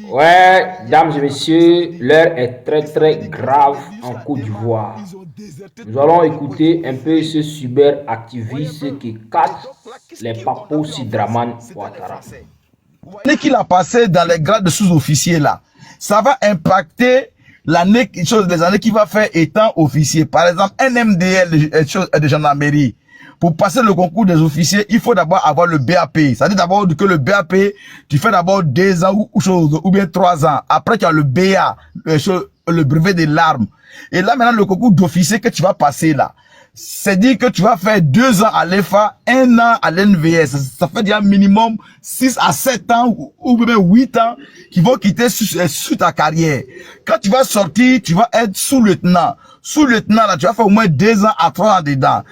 Ouais, dames et messieurs, l'heure est très grave en Côte d'Ivoire. Nous allons écouter un peu ce cyberactiviste qui casse les papos Sidraman Ouattara. L'année qu'il a passé dans les grades de sous-officiers là, ça va impacter l'année, les années qu'il va faire étant officier. Par exemple, un MDL de gendarmerie. Pour passer le concours des officiers, il faut d'abord avoir le BAP. Ça dit d'abord que le BAP, tu fais d'abord 2 ans ou bien 3 ans. Après, tu as le BA, le brevet des larmes. Et là, maintenant, le concours d'officier que tu vas passer là, c'est dire que tu vas faire 2 ans à l'EFA, 1 an à l'NVS. Ça fait déjà minimum 6 à 7 ans ou même 8 ans qui vont quitter sur ta carrière. Quand tu vas sortir, tu vas être sous-lieutenant. Sous-lieutenant, là, tu vas faire au moins 2 ans à 3 ans dedans.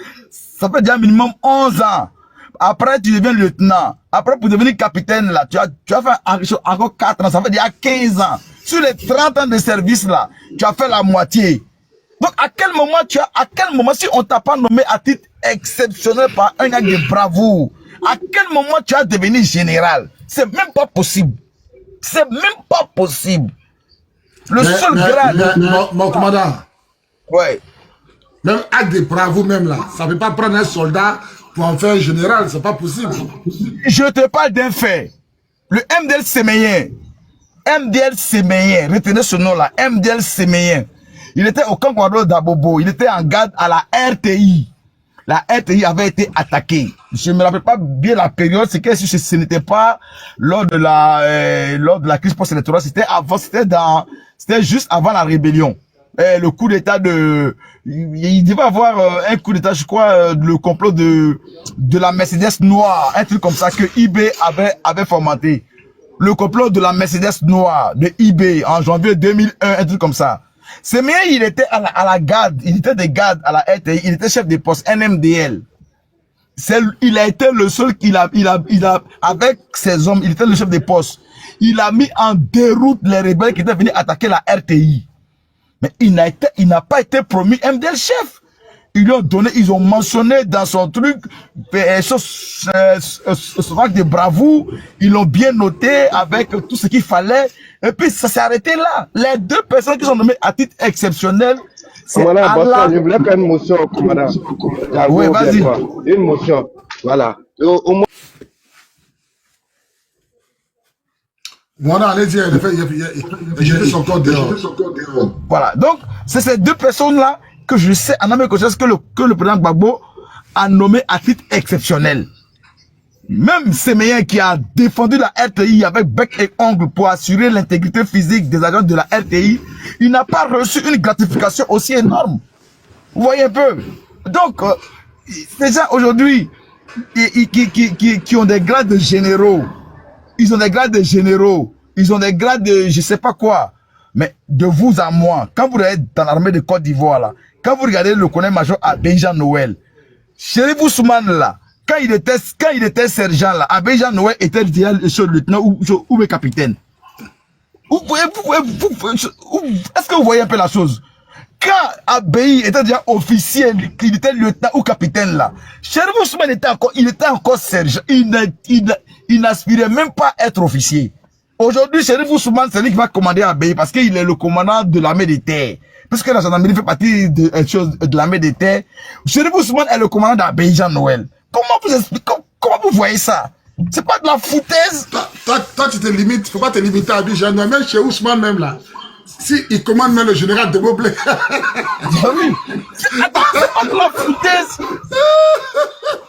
Ça fait déjà minimum 11 ans. Après, tu deviens lieutenant. Après, pour devenir capitaine, là, tu vas faire encore 4 ans. Ça fait déjà 15 ans. Sur les 30 ans de service, là, tu as fait la moitié. Donc, à quel moment, si on t'a pas nommé à titre exceptionnel par un acte de bravoure, à quel moment tu vas devenir général? C'est même pas possible. C'est même pas possible. Le seul grade. Mon commandant. Ouais. Même acte de bravoure, même là, ça ne peut pas prendre un soldat pour en faire un général, c'est pas possible. Je te parle d'un fait. Le MDL Séméien. MDL Séméien. Retenez ce nom-là. MDL Séméien. Il était au camp d'Abobo. Il était en garde à la RTI. La RTI avait été attaquée. Je ne me rappelle pas bien la période. C'est que ce n'était pas lors de la crise post-électorale. C'était juste avant la rébellion. Le coup d'état il devait avoir un coup d'état, je crois, le complot de la Mercedes noire, un truc comme ça que eBay avait formaté. Le complot de la Mercedes noire de eBay en janvier 2001, un truc comme ça. C'est bien, il était à la garde, il était des gardes à la RTI, il était chef de poste NMDL. Il a été le seul avec ses hommes, il était le chef de poste. Il a mis en déroute les rebelles qui étaient venus attaquer la RTI. Mais il n'a pas été promu MDL chef. Ils ont mentionné dans son truc, ce acte de bravoure, ils l'ont bien noté avec tout ce qu'il fallait. Et puis ça s'est arrêté là. Les 2 personnes qui sont nommées à titre exceptionnel, c'est Allah. Je voulais faire une motion, commandant. Oui, vas-y. Une motion, voilà. Au moins. Voilà, allez-y, il fait son corps dehors. Voilà, donc c'est ces 2 personnes-là que je sais en Amérique que le président Gbagbo a nommé à titre exceptionnel. Même Séméien qui a défendu la RTI avec bec et ongle pour assurer l'intégrité physique des agents de la RTI, il n'a pas reçu une gratification aussi énorme. Vous voyez un peu? Donc, ces gens aujourd'hui qui ont des grades de généraux, ils ont des grades de généraux, ils ont des grades de je sais pas quoi. Mais de vous à moi, quand vous êtes dans l'armée de Côte d'Ivoire là, quand vous regardez le colonel-major Abidjan Noël, Chérif Ousmane là, quand il était sergent là, Abidjan Noël était lieutenant ou capitaine. Est-ce que vous voyez un peu la chose? Quand Abey était déjà officier, il était lieutenant ou capitaine là, Chérif Ousmane il était encore sergent. Il n'aspirait même pas à être officier. Aujourd'hui, Chérif Ousmane, c'est lui qui va commander Abey parce qu'il est le commandant de l'armée des terres. Puisque la gendarmerie fait partie de l'armée des terres. Chérif Ousmane est le commandant d'Abidjan Noël. Comment vous voyez ça? C'est pas de la foutaise. Toi, tu te limites, faut pas te limiter à Abidjan Noël. Même chez Ousmane, même là. Si il commande même le général de Moblé. Oui. Attends, c'est pas de la foutaise.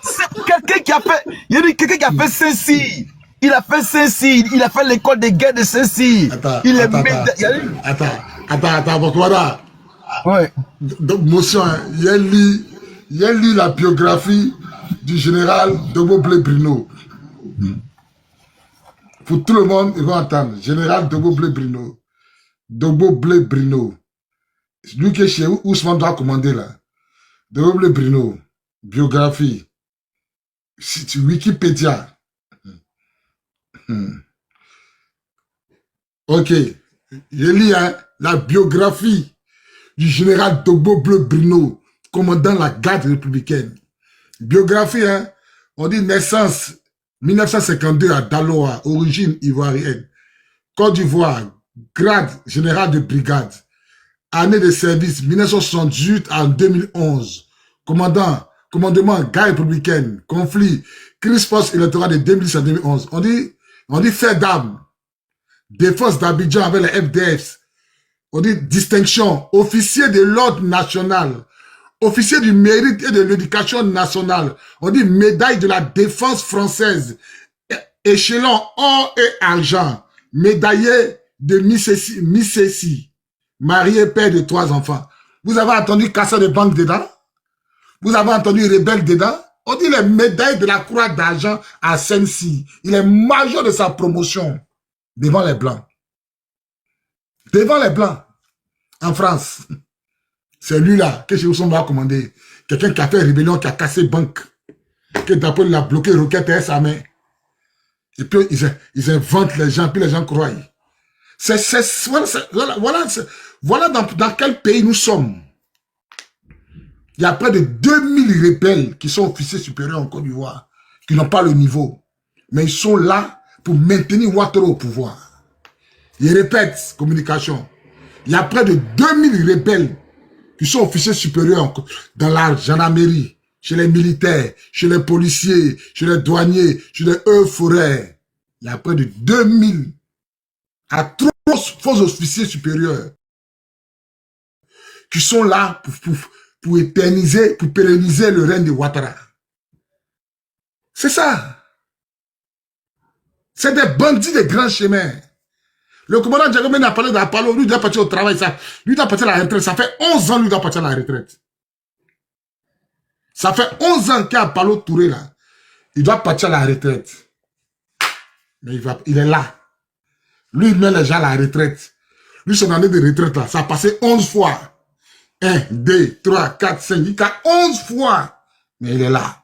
C'est quelqu'un qui a fait, il y a quelqu'un qui a fait Saint-Cyr. Il a fait Saint-Cyr, il a fait l'école des guerres de Saint-Cyr. Attends, donc voilà. Ouais. Donc, motion, il a lu la biographie du général Dobo Blé Bruno. Pour tout le monde, ils vont entendre. Général Dobo Blé Bruno. Dobo Blé Bruno. Lui qui est chez Ousmane doit commander là. Dobo Blé Bruno. Biographie. Wikipédia. Ok. J'ai lu la biographie du général Dobo Blé Bruno, commandant la garde républicaine. Biographie, on dit naissance 1952 à Daloa, origine ivoirienne. Côte d'Ivoire, grade général de brigade. Année de service 1978 à 2011. Commandement guerre républicaine. Conflit. Crise post-électorale de 2010 à 2011. On dit fait d'armes. Défense d'Abidjan avec les FDF. On dit distinction. Officier de l'ordre national. Officier du mérite et de l'éducation nationale. On dit médaille de la défense française. Échelon or et argent. Médaillé de Missessi. Marié, père de 3 enfants. Vous avez entendu casseur de banque dedans? Vous avez entendu rebelle dedans? On dit les médailles de la croix d'argent à Sensi. Il est major de sa promotion devant les Blancs. Devant les Blancs. En France. C'est lui-là que chez vous va commander. Quelqu'un qui a fait rébellion, qui a cassé banque. Que d'après il a bloqué Roquette et sa main. Et puis ils inventent les gens, puis les gens croient. Voilà dans quel pays nous sommes. Il y a près de 2000 rebelles qui sont officiers supérieurs en Côte d'Ivoire, qui n'ont pas le niveau. Mais ils sont là pour maintenir Ouattara au pouvoir. Ils répètent, communication. Il y a près de 2000 rebelles qui sont officiers supérieurs dans la gendarmerie, chez les militaires, chez les policiers, chez les douaniers, chez les forêts. Il y a près de 2000 à 3 faux officiers supérieurs qui sont là pour éterniser, pour pérenniser le règne de Ouattara. C'est ça. C'est des bandits de grands chemins. Le commandant Djagomé n'a parlé d'Apollo, lui doit partir au travail, lui doit partir à la retraite. Ça fait 11 ans lui doit partir à la retraite. Ça fait 11 ans qu'il y a Apollo Touré là. Il doit partir à la retraite. Mais il est là. Lui, il met les gens à la retraite. Lui, son année de retraite là, ça a passé 11 fois. 1, 2, 3, 4, 5, il a 11 fois. Mais il est là.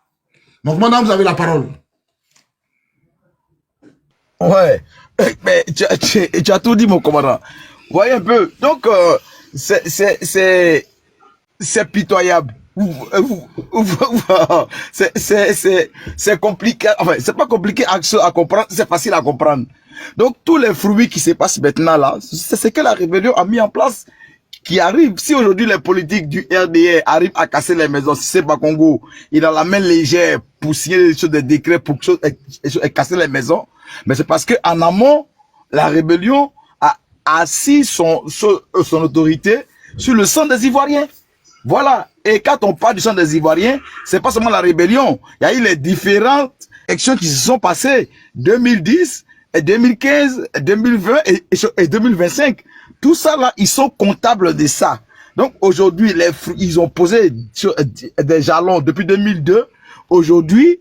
Donc maintenant, vous avez la parole. Ouais, mais tu as tout dit, mon commandant. Voyez un peu. Donc, c'est pitoyable. C'est compliqué. Enfin, c'est pas compliqué à comprendre, c'est facile à comprendre. Donc, tous les fruits qui se passent maintenant là, c'est ce que la rébellion a mis en place, qui arrive. Si aujourd'hui les politiques du RDR arrivent à casser les maisons, si c'est pas Congo, il a la main légère pour signer des décrets pour casser les maisons, mais c'est parce que en amont, la rébellion a assis son autorité sur le sang des Ivoiriens. Voilà. Et quand on parle du sang des Ivoiriens, c'est pas seulement la rébellion. Il y a eu les différentes élections qui se sont passées. 2010, 2015, 2020 et 2025. Tout ça là, ils sont comptables de ça. Donc aujourd'hui, ils ont posé des jalons depuis 2002. Aujourd'hui,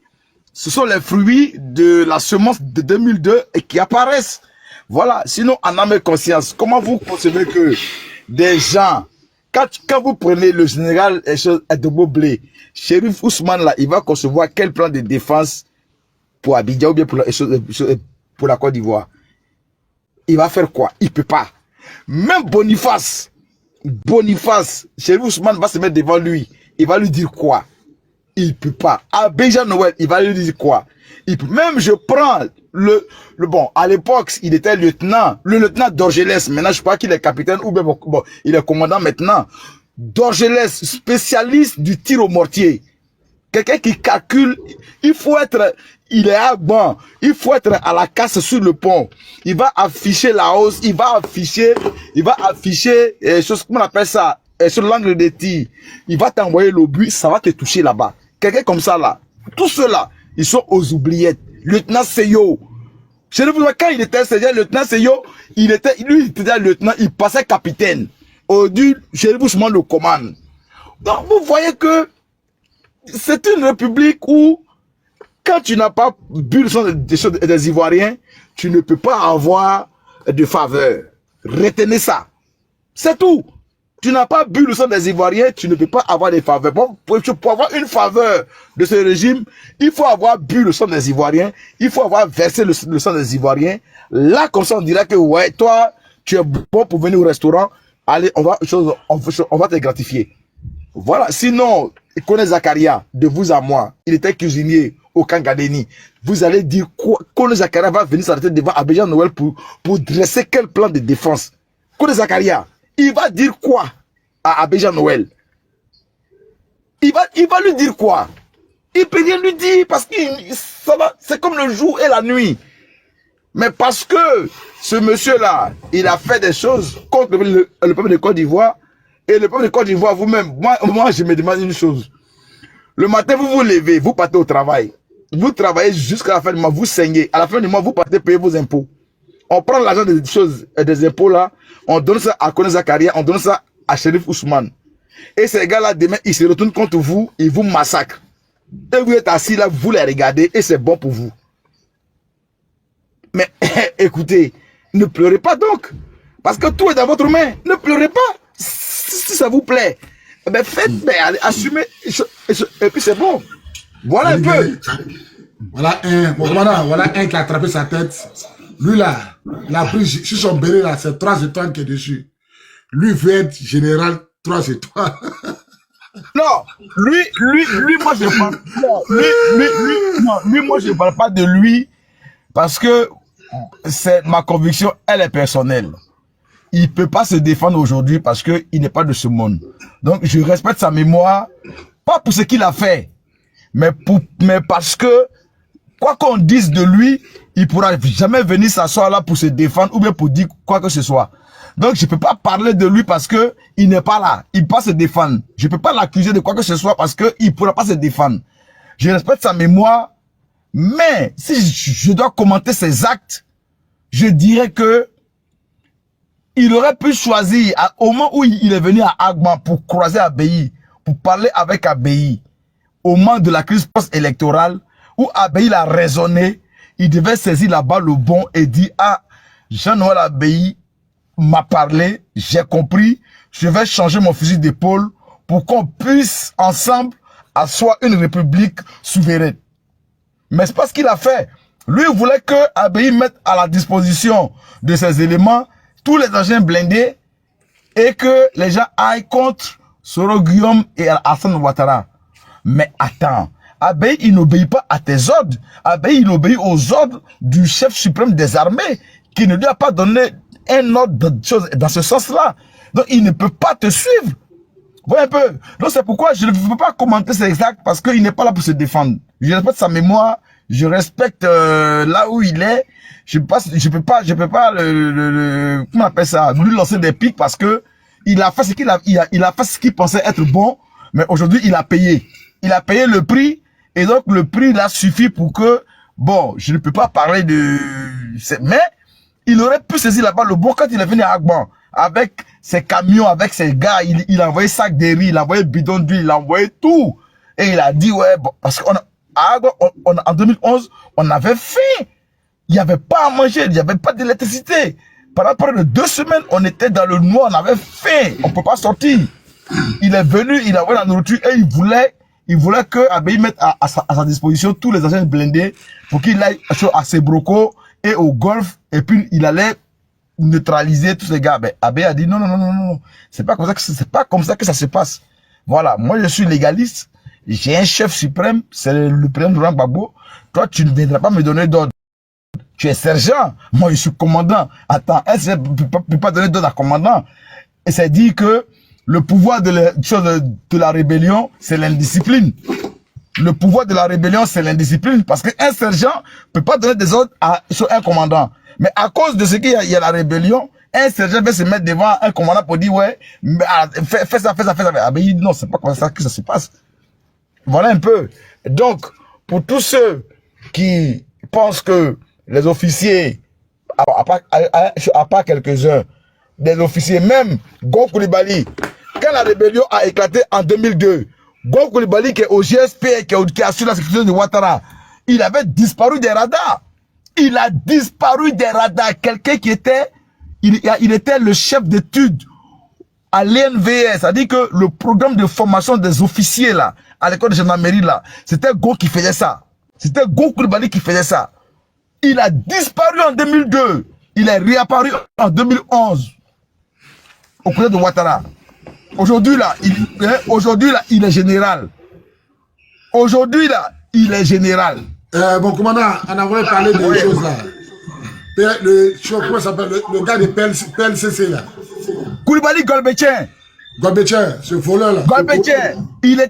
ce sont les fruits de la semence de 2002 et qui apparaissent. Voilà. Sinon, en âme et conscience, comment vous concevez que des gens, quand vous prenez le général Adobo Blé, Chérif Ousmane là, il va concevoir quel plan de défense pour Abidjan ou bien pour la Côte d'Ivoire? Il va faire quoi? Il peut pas. Même Boniface, Chérif Ousmane va se mettre devant lui. Il va lui dire quoi? Il peut pas. À Benjamin Noël, il va lui dire quoi? Même je prends bon, à l'époque, il était lieutenant, le lieutenant d'Orgelès. Maintenant, je crois qu'il est capitaine ou bien, bon, il est commandant maintenant. D'Orgelès, spécialiste du tir au mortier. Quelqu'un qui calcule, il est bon, il faut être à la casse sur le pont. Il va afficher la hausse, il va afficher, chose, comment on appelle ça, sur l'angle de tir. Il va t'envoyer l'obus, ça va te toucher là-bas. Quelqu'un comme ça là, tous ceux-là, ils sont aux oubliettes. Lieutenant Seyo. Quand il était lieutenant Seyo, lui, il était lieutenant, il passait capitaine. Aujourd'hui, Chérif Ousmane le commande. Donc, vous voyez que c'est une république où, quand tu n'as pas bu le sang des Ivoiriens, tu ne peux pas avoir de faveur. Retenez ça. C'est tout. Tu n'as pas bu le sang des Ivoiriens, tu ne peux pas avoir des faveurs. Bon, pour avoir une faveur de ce régime, il faut avoir bu le sang des Ivoiriens, il faut avoir versé le sang des Ivoiriens. Là, comme ça, on dirait que, ouais, toi, tu es bon pour venir au restaurant, allez, on va te gratifier. Voilà. Sinon, Kone Zakaria, de vous à moi, il était cuisinier au Kangadeni. vous allez dire quoi? Kone Zakaria va venir s'arrêter devant Abidjan Noël pour dresser quel plan de défense? Kone Zakaria, il va dire quoi à Abidjan Noël? Il va lui dire quoi? Il peut rien lui dire parce que c'est comme le jour et la nuit. Mais parce que ce monsieur-là, il a fait des choses contre le peuple de Côte d'Ivoire. Et le peuple de Côte d'Ivoire, vous-même, moi, je me demande une chose. Le matin, vous vous levez, vous partez au travail. Vous travaillez jusqu'à la fin du mois, vous saignez. À la fin du mois, vous partez payer vos impôts. On prend l'argent des choses, des impôts là, on donne ça à Kone Zakaria, on donne ça à Shérif Ousmane. Et ces gars-là, demain, ils se retournent contre vous, ils vous massacrent. Et vous êtes assis là, vous les regardez et c'est bon pour vous. Mais écoutez, ne pleurez pas donc. Parce que tout est dans votre main. Ne pleurez pas. Si ça vous plaît, ben faites, ben allez, assumez. Et puis c'est bon. Voilà un peu. Voilà un qui a attrapé sa tête. Lui là, il a pris sur son béret là, c'est 3 étoiles qui est dessus. Lui veut être général 3 étoiles. Non, lui, moi je parle. Lui, moi je parle pas de lui parce que c'est ma conviction, elle est personnelle. Il peut pas se défendre aujourd'hui parce que il n'est pas de ce monde. Donc je respecte sa mémoire, pas pour ce qu'il a fait, mais parce que quoi qu'on dise de lui, il pourra jamais venir s'asseoir là pour se défendre ou bien pour dire quoi que ce soit. Donc je peux pas parler de lui parce que il n'est pas là, il peut pas se défendre. Je peux pas l'accuser de quoi que ce soit parce que il pourra pas se défendre. Je respecte sa mémoire, mais si je dois commenter ses actes, je dirais que il aurait pu choisir au moment où il est venu à Agban pour croiser Abbaye, pour parler avec Abbaye, au moment de la crise post-électorale, où Abbaye a raisonné, il devait saisir la balle au bon et dire, ah, Jean-Noël Abbaye m'a parlé, j'ai compris, je vais changer mon fusil d'épaule pour qu'on puisse ensemble asseoir une république souveraine. Mais c'est pas ce qu'il a fait. Lui, il voulait que Abbaye mette à la disposition de ces éléments tous les engins blindés et que les gens aillent contre Soro Guillaume et Hassan Ouattara. Mais attends, Abbaye, il n'obéit pas à tes ordres. Abbaye, il obéit aux ordres du chef suprême des armées qui ne lui a pas donné un ordre de choses dans ce sens-là. Donc, il ne peut pas te suivre. Voyez un peu. Donc, c'est pourquoi je ne peux pas commenter ces actes parce qu'il n'est pas là pour se défendre. Je respecte sa mémoire, je respecte là où il est. Je peux pas comment on appelle ça, lui lancer des pics parce que il a fait ce il a fait ce qu'il pensait être bon, mais aujourd'hui il a payé. Il a payé le prix et donc le prix là suffit pour que bon, je ne peux pas parler de mais il aurait pu saisir là-bas le bon quand il est venu à Agban avec ses camions, avec ses gars, il a envoyé sac de riz, il a envoyé bidon d'huile, il a envoyé tout et il a dit ouais bon, parce qu'on en 2011 on avait faim. Il n'y avait pas à manger, il n'y avait pas d'électricité. Pendant près de 2 semaines, on était dans le noir, on avait faim, on ne peut pas sortir. Il est venu, il a envoyé la nourriture et il voulait que Abbaye mette à sa disposition tous les agents blindés pour qu'il aille à Sebroko et au Golfe et puis il allait neutraliser tous ces gars. Ben, Abbaye a dit non. C'est pas comme ça que ça se passe. Voilà, moi je suis légaliste, j'ai un chef suprême, c'est le président Laurent Gbagbo. Toi, tu ne viendras pas me donner d'ordre. Tu es sergent, moi je suis commandant. Attends, un sergent ne peut pas donner d'ordre à commandant. Et c'est dit que le pouvoir de la rébellion, c'est l'indiscipline. Le pouvoir de la rébellion, c'est l'indiscipline. Parce qu'un sergent ne peut pas donner des ordres sur un commandant. Mais à cause de ce qu'il y a la rébellion, un sergent va se mettre devant un commandant pour dire, ouais, fais ça. Ah ben il dit non, c'est pas comme ça que ça se passe. Voilà un peu. Donc, pour tous ceux qui pensent que les officiers, à part quelques-uns, des officiers, même Gon Coulibaly, quand la rébellion a éclaté en 2002, Gon Coulibaly qui est au GSP, qui assure la sécurité de Ouattara, il avait disparu des radars. Il a disparu des radars. Quelqu'un qui était, il était le chef d'études à l'ENVS, c'est-à-dire que le programme de formation des officiers là, à l'école de gendarmerie là, c'était Gon qui faisait ça. C'était Gon Coulibaly qui faisait ça. Il a disparu en 2002. Il est réapparu en 2011 au côté de Ouattara. Aujourd'hui là, il est général. Aujourd'hui là, il est général. Bon, commandant, on avait parlé des choses là. Comment ça s'appelle le gars de PLCC là. Koulibaly Golbetien. Golbetien, ce voleur là. Golbetien, il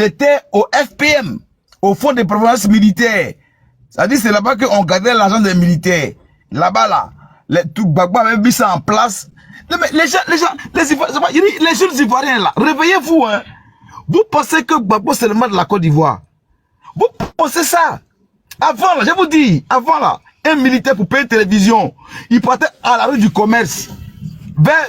était au FPM, au Fonds de prévoyance militaire. C'est-à-dire c'est là-bas qu'on gardait l'argent des militaires. Là-bas là, tout Gbagbo avait mis ça en place. Mais les jeunes Ivoiriens là, réveillez-vous hein. Vous pensez que Gbagbo c'est le mal de la Côte d'Ivoire? Vous pensez ça? Avant là, je vous dis, avant là, un militaire pour payer une télévision, il partait à la rue du commerce, vers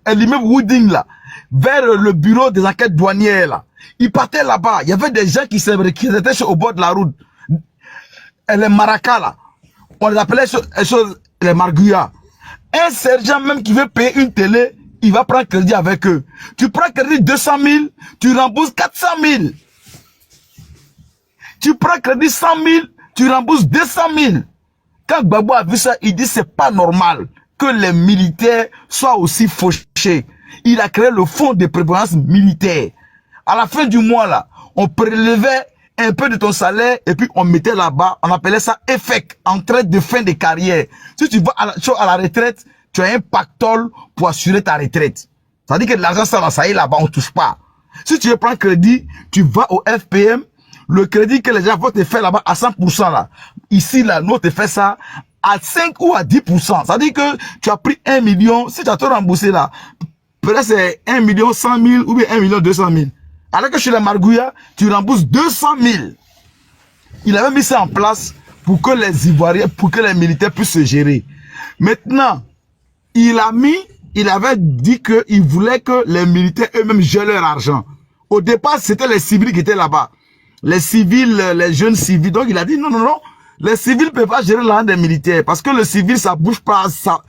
l'immeuble Wooding là, vers le bureau des enquêtes douanières là. Il partait là-bas. Il y avait des gens qui étaient au bord de la route. Les maracas là, on les appelait les margouillas. Un sergent même qui veut payer une télé, il va prendre crédit avec eux. Tu prends crédit 200 000, tu rembourses 400 000. Tu prends crédit 100 000, tu rembourses 200 000. Quand Gbagbo a vu ça, il dit c'est pas normal que les militaires soient aussi fauchés. Il a créé le fonds de prévoyance militaire. À la fin du mois là, on prélevait un peu de ton salaire et puis on mettait là-bas, on appelait ça EFEC, entraide de fin de carrière. Si tu vas à la retraite, tu as un pactole pour assurer ta retraite. Ça veut dire que l'argent ça y est là-bas, on touche pas. Si tu veux prendre crédit, tu vas au FPM, le crédit que les gens vont te faire là-bas à 100% là. Ici là, nous on te fait ça à 5 ou à 10%. Ça veut dire que tu as pris 1 million, si tu as tout remboursé là, peut-être c'est 1 million 100 000 ou bien 1 million 200 000. Alors que chez les Margouillas, tu rembourses 200 000. Il avait mis ça en place pour que les Ivoiriens, pour que les militaires puissent se gérer. Maintenant, il avait dit qu'il voulait que les militaires eux-mêmes gèrent leur argent. Au départ, c'était les civils qui étaient là-bas. Les civils, les jeunes civils. Donc il a dit non, non, non. Les civils ne peuvent pas gérer l'argent des militaires. Parce que le civil, ça bouge pas, ça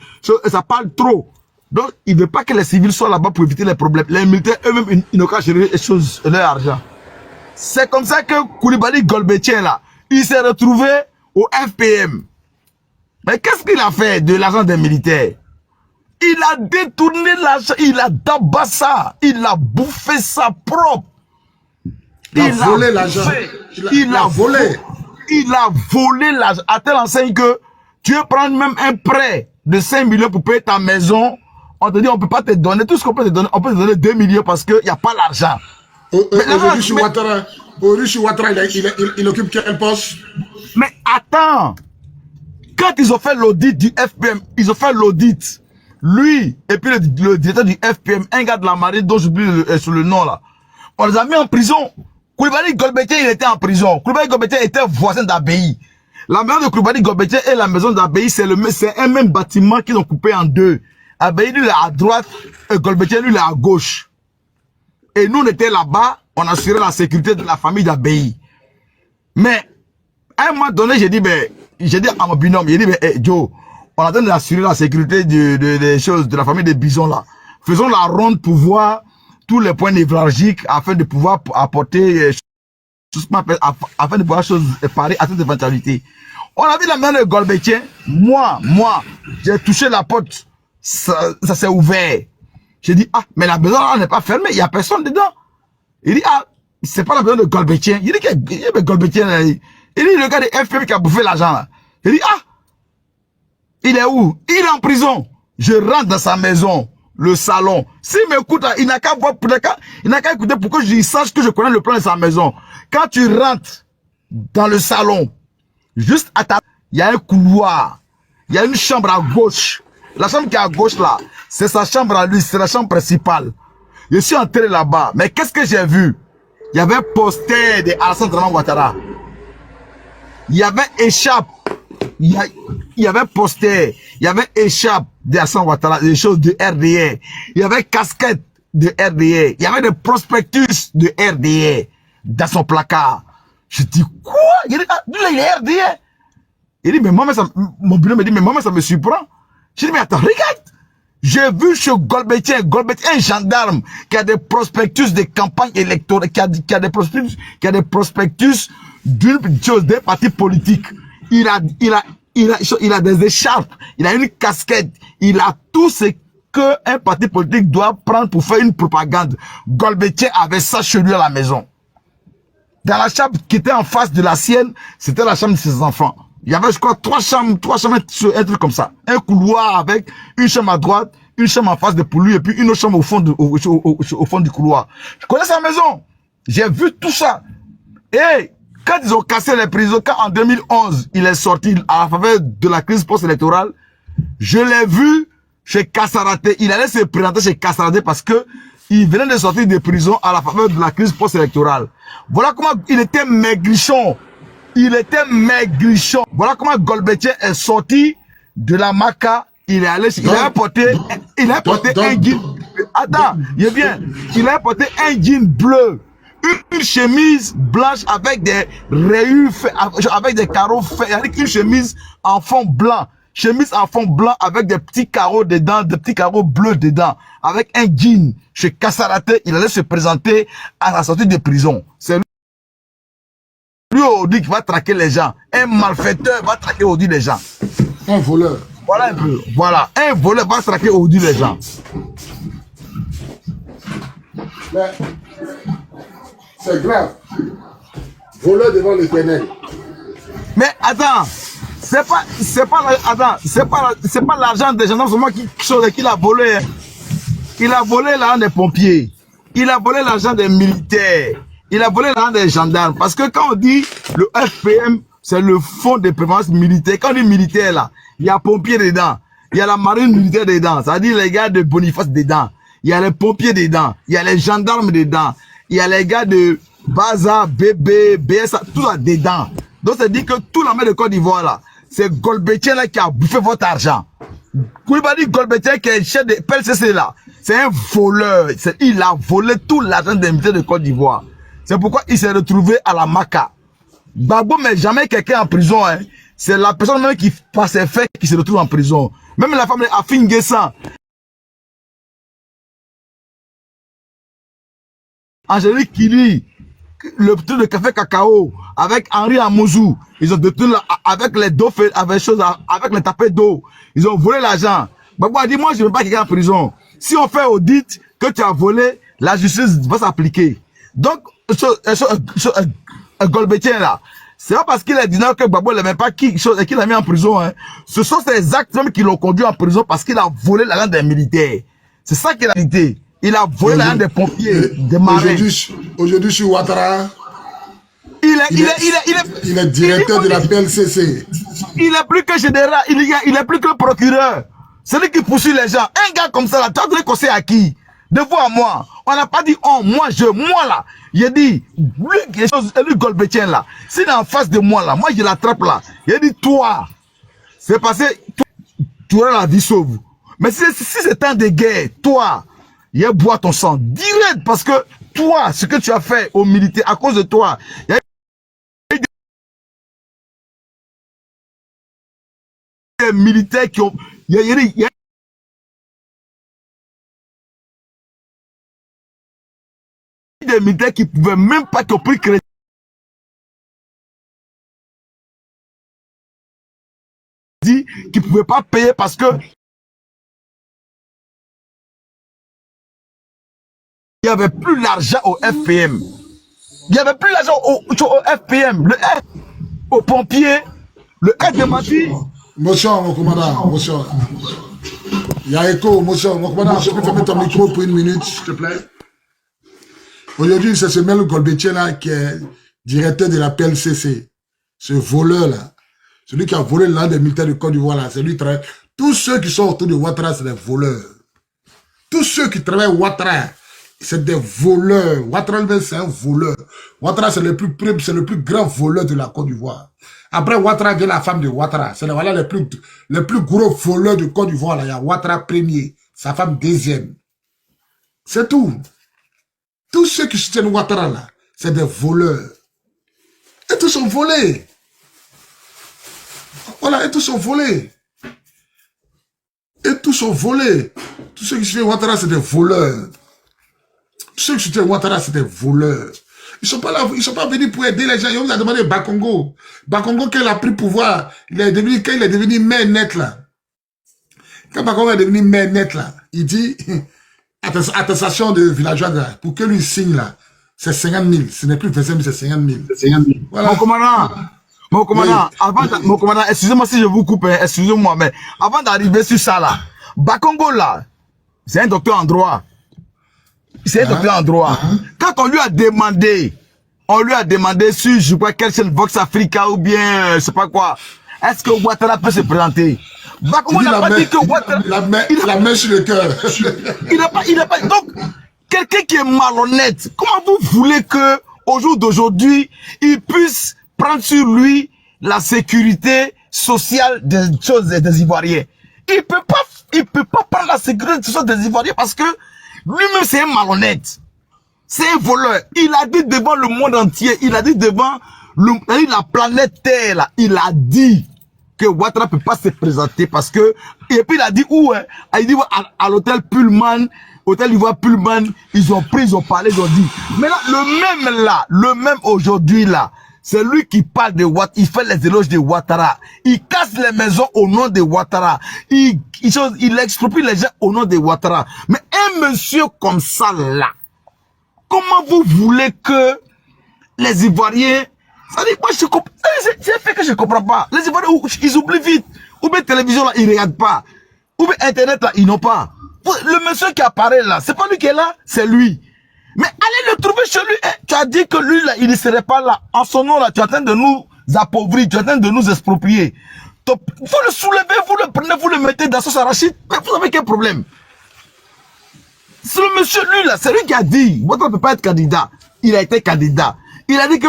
parle trop. Donc, il ne veut pas que les civils soient là-bas pour éviter les problèmes. Les militaires eux-mêmes, ils n'ont qu'à gérer les choses, leur argent. C'est comme ça que Koulibaly Golbetien, là, il s'est retrouvé au FPM. Mais qu'est-ce qu'il a fait de l'argent des militaires? Il a détourné l'argent, il a tabassé ça, il a bouffé ça propre. Il a volé l'argent. Il a volé. Il a volé l'argent. À telle enseigne que tu veux prendre même un prêt de 5 millions pour payer ta maison. On te dit, on ne peut pas te donner tout ce qu'on peut te donner. On peut te donner 2 millions parce qu'il n'y a pas l'argent. Rishi Ouattara, il occupe quel poste? Mais attends. Quand ils ont fait l'audit du FPM, ils ont fait l'audit. Lui, et puis le directeur du FPM, un gars de la marine dont j'oublie sur le nom là. On les a mis en prison. Koulibaly Golbetien, il était en prison. Koulibaly Golbetien était voisin d'Abbaye. La maison de Koulibaly Golbetien et la maison d'Abbaye, c'est un même bâtiment qu'ils ont coupé en deux. Abbaye, lui, il est à droite, et Golbetien, lui, il est à gauche. Et nous, on était là-bas, on assurait la sécurité de la famille d'Abbaye. Mais, à un moment donné, j'ai dit à mon binôme, j'ai dit, Joe, on a besoin d'assurer la sécurité des choses de la famille des bisons là. Faisons la ronde pour voir tous les points névralgiques afin de pouvoir apporter, afin de pouvoir parer à toute éventualité. On a vu la main de Golbetien, moi, j'ai touché la porte. Ça s'est ouvert. J'ai dit, ah, mais la maison n'est pas fermée, il n'y a personne dedans. Il dit, ah, c'est pas la maison de Golbetien. Il dit que Golbetien, il dit, le gars de FPM qui a bouffé l'argent là. Il dit, ah, il est où? Il est en prison. Je rentre dans sa maison, le salon. S'il m'écoute, il n'a qu'à voir, il n'a qu'à écouter pour que je sache que je connais le plan de sa maison. Quand tu rentres dans le salon, juste à ta, il y a un couloir, il y a une chambre à gauche. La chambre qui est à gauche là, c'est sa chambre à lui, c'est la chambre principale. Je suis entré là-bas, mais qu'est-ce que j'ai vu? Il y avait poster de Alassane Dramane Ouattara. Il y avait échappe. Il y avait poster. Il y avait échappe de Alassane Ouattara, des choses de RDR. Il y avait casquette de RDR. Il y avait des prospectus de RDR dans son placard. Je dis, quoi? Il dit, ah, il est RDR. Il dit, mais moi, mon bureau me dit, mais moi, ça me surprend. Je dis, mais attends, regarde. J'ai vu chez Golbetien, un gendarme qui a des prospectus de campagne électorale, qui a des prospectus d'une chose, des partis politiques. Il a des écharpes, il a une casquette, il a tout ce qu'un parti politique doit prendre pour faire une propagande. Golbetien avait ça chez lui à la maison. Dans la chambre qui était en face de la sienne, c'était la chambre de ses enfants. Il y avait, je crois, trois chambres, un truc comme ça. Un couloir avec une chambre à droite, une chambre en face de pour lui, et puis une autre chambre au fond du couloir. Je connais sa maison. J'ai vu tout ça. Et quand ils ont cassé les prisons, quand en 2011, il est sorti à la faveur de la crise post-électorale, je l'ai vu chez Kassaraté. Il allait se présenter chez Kassaraté parce que il venait de sortir de prison à la faveur de la crise post-électorale. Voilà comment il était maigrichon. Il était maigrichon. Voilà comment Golbetien est sorti de la Maca. Il est allé, il a porté un jean. Attends, il est bien. Il a porté un jean bleu, une chemise blanche avec des rayures, avec des carreaux faits, avec une chemise en fond blanc. Chemise en fond blanc avec des petits carreaux dedans, des petits carreaux bleus dedans, avec un jean. Chez Kassaraté, il allait se présenter à la sortie de prison. C'est lui aujourd'hui qui va traquer les gens. Un malfaiteur va traquer aujourd'hui les gens. Un voleur. Voilà un peu. Voilà. Un voleur va traquer aujourd'hui les gens. Mais c'est grave. Voleur devant l'Éternel. Mais attends, c'est pas l'argent des gendarmes seulement qui l'a volé. Il a volé l'argent des pompiers. Il a volé l'argent des militaires. Il a volé l'argent des gendarmes. Parce que quand on dit le FPM, c'est le fonds de prévention militaire. Quand on dit militaire là, il y a pompiers dedans. Il y a la marine militaire dedans. Ça veut dire les gars de Boniface dedans. Il y a les pompiers dedans. Il y a les gendarmes dedans. Il y a les gars de Baza, BB, BSA, tout ça dedans. Donc ça dit que tout l'armée de Côte d'Ivoire là, c'est Golbetien là qui a bouffé votre argent. Koulibaly Golbetien qui est le chef de PLCC là, c'est un voleur. Il a volé tout l'argent des militaires de Côte d'Ivoire. C'est pourquoi il s'est retrouvé à la Maca. Gbagbo met jamais quelqu'un en prison. Hein. C'est la personne même qui passe ses faits qui se retrouve en prison. Même la femme de Afin Guessan. Angélique Kili, le truc de café cacao, avec Henri Amouzou, ils ont détenu avec les dos, avec les tapés d'eau, ils ont volé l'argent. Gbagbo a dit, moi je ne veux pas quelqu'un en prison. Si on fait audit que tu as volé, la justice va s'appliquer. Donc, Golbetien là, c'est pas parce qu'il a dit non que Gbagbo ne l'aimait pas qu'il l'a mis en prison. Hein. Ce sont ces actes même qui l'ont conduit en prison parce qu'il a volé l'argent des militaires. C'est ça qu'il a dit. Il a volé l'argent des pompiers, des marins. Aujourd'hui, sur Ouattara, il est directeur de la PLCC. Il est plus que général, il est plus que procureur. C'est lui qui poursuit les gens. Un gars comme ça, là, tu as donné conseil à qui? De vous à moi. On n'a pas dit, oh, moi là. Il a dit, lui Golbetien là. S'il est en face de moi là, moi je l'attrape là. Il a dit, toi, c'est passé, tu auras la vie sauve. Mais si c'est un de guerre, toi, il a boit ton sang direct parce que toi, ce que tu as fait aux militaires, à cause de toi, il y a des militaires qui ont, il y a des militaires qui pouvaient même pas, qui ont pris crédit, qui pouvaient pas payer parce que il n'y avait plus l'argent au FPM. Il n'y avait plus l'argent au FPM. Le F, aux pompiers, le F de Mati. Motion, mon commandant, motion. Il y a écho, motion. Mon commandant, je peux fermer ton micro pour une minute, s'il te plaît. Aujourd'hui, c'est ce même Golbetien là qui est directeur de la PLCC. Ce voleur là. Celui qui a volé l'un des militaires de Côte d'Ivoire là. C'est lui qui travaille. Tous ceux qui sont autour de Ouattara, c'est des voleurs. Tous ceux qui travaillent Ouattara, c'est des voleurs. Ouattara, c'est un voleur. Ouattara, c'est le plus grand voleur de la Côte d'Ivoire. Après Ouattara vient la femme de Ouattara. C'est voilà les plus gros voleurs de Côte d'Ivoire. Il y a Ouattara premier, sa femme deuxième. C'est tout. Tous ceux qui soutiennent Ouattara là, c'est des voleurs. Et tous sont volés. Voilà, et tous sont volés. Et tous sont volés. Tous ceux qui soutiennent Ouattara, c'est des voleurs. Tous ceux qui soutiennent Ouattara, c'est des voleurs. Ils sont pas là, ils sont pas venus pour aider les gens. Ils ont demandé Bakongo. Bakongo, quand il a pris pouvoir, quand il est devenu maire net là. Quand Bakongo est devenu maire net là, il dit, attestation de villageois là, pour que lui signe là. c'est 50 000. Ce n'est plus 25 000, c'est 50 000. Voilà. Mon commandant, mon commandant, excusez-moi si je vous coupe, hein, excusez-moi, mais avant d'arriver sur ça là, Bakongo là, c'est un docteur en droit. C'est un docteur en droit. Quand on lui a demandé sur, je crois, quelle chaîne Vox Africa ou bien, je sais pas quoi, est-ce que Ouattara peut se présenter? Bakongo n'a pas dit que Ouattara... La main sur le cœur. Il n'a pas... Donc, quelqu'un qui est malhonnête, comment vous voulez que, au jour d'aujourd'hui, il puisse prendre sur lui la sécurité sociale des choses des Ivoiriens? Il peut pas prendre la sécurité sociale des Ivoiriens parce que lui-même c'est un malhonnête. C'est un voleur. Il a dit devant le monde entier, il a dit devant la planète Terre, là, il a dit que Ouattara peut pas se présenter parce que, et puis il a dit où, hein? Il dit à l'hôtel Pullman, hôtel Ivoire Pullman, ils ont pris, ils ont parlé, ils ont dit. Mais là, le même aujourd'hui là, c'est lui qui parle de Ouattara, il fait les éloges de Ouattara. Il casse les maisons au nom de Ouattara. Il exproprie les gens au nom de Ouattara. Mais un monsieur comme ça là, comment vous voulez que les Ivoiriens... Ça dit, moi je comprends, c'est un fait que je comprends pas. Les Ivoiriens, ils oublient vite. Ou bien télévision là, ils regardent pas. Ou bien internet là, ils n'ont pas. Le monsieur qui apparaît là, c'est pas lui qui est là, c'est lui. Mais allez le trouver chez lui. Tu as dit que lui là, il ne serait pas là. En son nom là, tu es en train de nous appauvrir, tu es en train de nous exproprier. Vous le soulevez, vous le prenez, vous le mettez dans son arachide. Mais vous avez quel problème? C'est le monsieur, lui là, c'est lui qui a dit, Ouattara ne peut pas être candidat. Il a été candidat. Il a dit que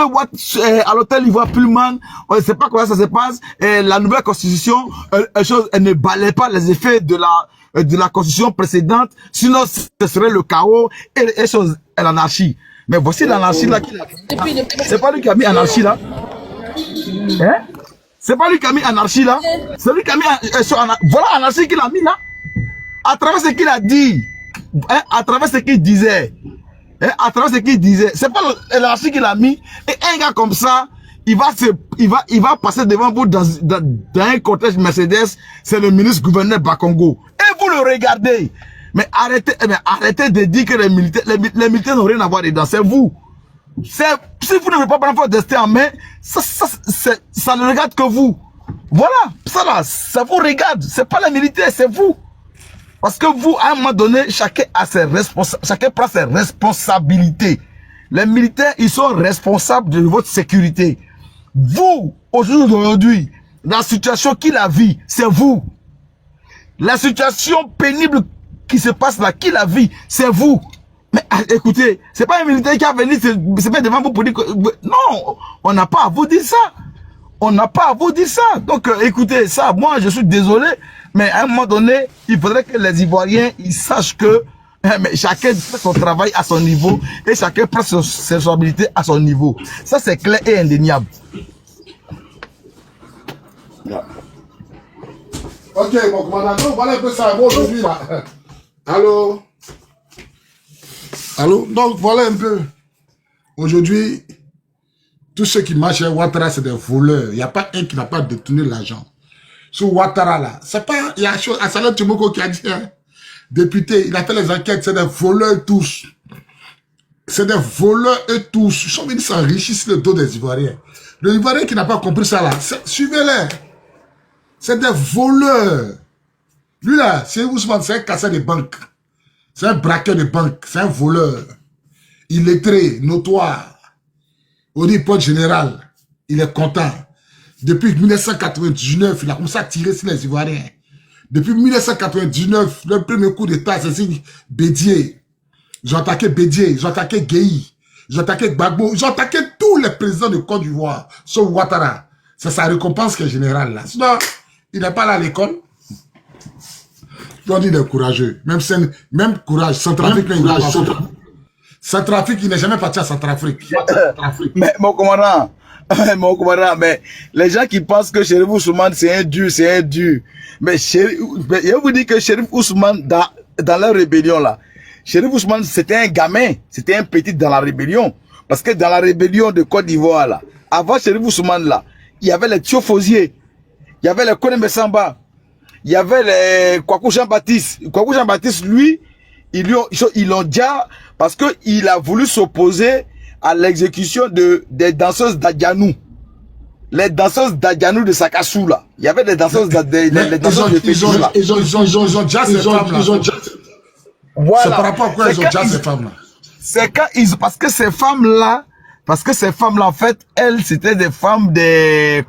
à l'hôtel Ivoire Pullman, on ne sait pas comment ça se passe. La nouvelle constitution, elle ne balaye pas les effets de la constitution précédente. Sinon, ce serait le chaos et l'anarchie. Mais voici l'anarchie là. C'est pas lui qui a mis anarchie là. Hein? C'est pas lui qui a mis anarchie là. C'est lui qui a mis voilà anarchie qu'il a mis là. À travers ce qu'il a dit. Hein? À travers ce qu'il disait. À travers ce qu'il disait, c'est pas l'anarchie qu'il a mis. Et un gars comme ça, il va passer devant vous dans un cortège Mercedes. C'est le ministre-gouverneur Bakongo. Et vous le regardez. Mais arrêtez de dire que les militaires n'ont rien à voir dedans. C'est vous. Si vous ne voulez pas prendre votre destin en main, ça ne regarde que vous. Voilà. Ça vous regarde. C'est pas les militaires, c'est vous. Parce que vous, à un moment donné, chacun prend ses responsabilités. Les militaires, ils sont responsables de votre sécurité. Vous, aujourd'hui, la situation qu'il a vue, c'est vous. La situation pénible qui se passe là, qui la vit, c'est vous. Mais écoutez, c'est pas un militaire qui a venu se mettre devant vous pour dire que... Non, on n'a pas à vous dire ça. On n'a pas à vous dire ça. Donc, écoutez, ça, moi, je suis désolé. Mais à un moment donné, il faudrait que les Ivoiriens, ils sachent que mais chacun fait son travail à son niveau et chacun prend ses responsabilités à son niveau. Ça, c'est clair et indéniable. Ok, mon commandant, donc voilà un peu ça. Bon, aujourd'hui, là. Allô? Allô? Donc, voilà un peu. Aujourd'hui, tous ceux qui marchent à Ouattara, c'est des voleurs. Il n'y a pas un qui n'a pas détourné l'argent. Sur Ouattara, là, c'est pas, il y a une chose, Assalem Tchimoko qui a dit, hein, député, il a fait les enquêtes, c'est des voleurs tous. C'est des voleurs eux tous. Ils sont venus s'enrichir sur le dos des Ivoiriens. Le Ivoirien qui n'a pas compris ça, là, suivez-les. C'est des voleurs. Lui, là, c'est Ousmane, c'est un casseur de banque. C'est un braqueur de banque. C'est un voleur. Illettré, notoire. Au niveau général, il est content. Depuis 1999, il a commencé à tirer sur les Ivoiriens. Depuis 1999, le premier coup d'État, c'est sur Bédier. Ils ont attaqué Bédier, ils ont attaqué Guéhi, ils ont attaqué Gbagbo, ils ont attaqué tous les présidents de Côte d'Ivoire, sauf Ouattara. C'est sa récompense qui est générale là. Sinon, il n'est pas là à l'école. Donc il est courageux. Même courage, Centrafrique, Centrafrique, il n'est jamais parti à Centrafrique. Mais mon commandant, mais les gens qui pensent que Chérif Ousmane c'est un dur, mais je vous dis que Chérif Ousmane dans la rébellion là, Chérif Ousmane c'était un gamin, c'était un petit dans la rébellion, parce que dans la rébellion de Côte d'Ivoire là, avant Chérif Ousmane là, il y avait les Thiofosier, il y avait les Kone Messamba, il y avait les Kwaku Jean-Baptiste. Kwaku Jean-Baptiste lui, ils l'ont déjà parce que il a voulu s'opposer à l'exécution des danseuses d'Adjanou. Les danseuses d'Adjanou de Sakassou, là. Il y avait des danseuses les danseuses de Fétiche, là. Ils ont déjà ces femmes-là. Voilà. C'est par rapport à quoi ils ont déjà ces femmes-là. C'est quand ils... Parce que ces femmes-là, en fait, elles, c'était des femmes des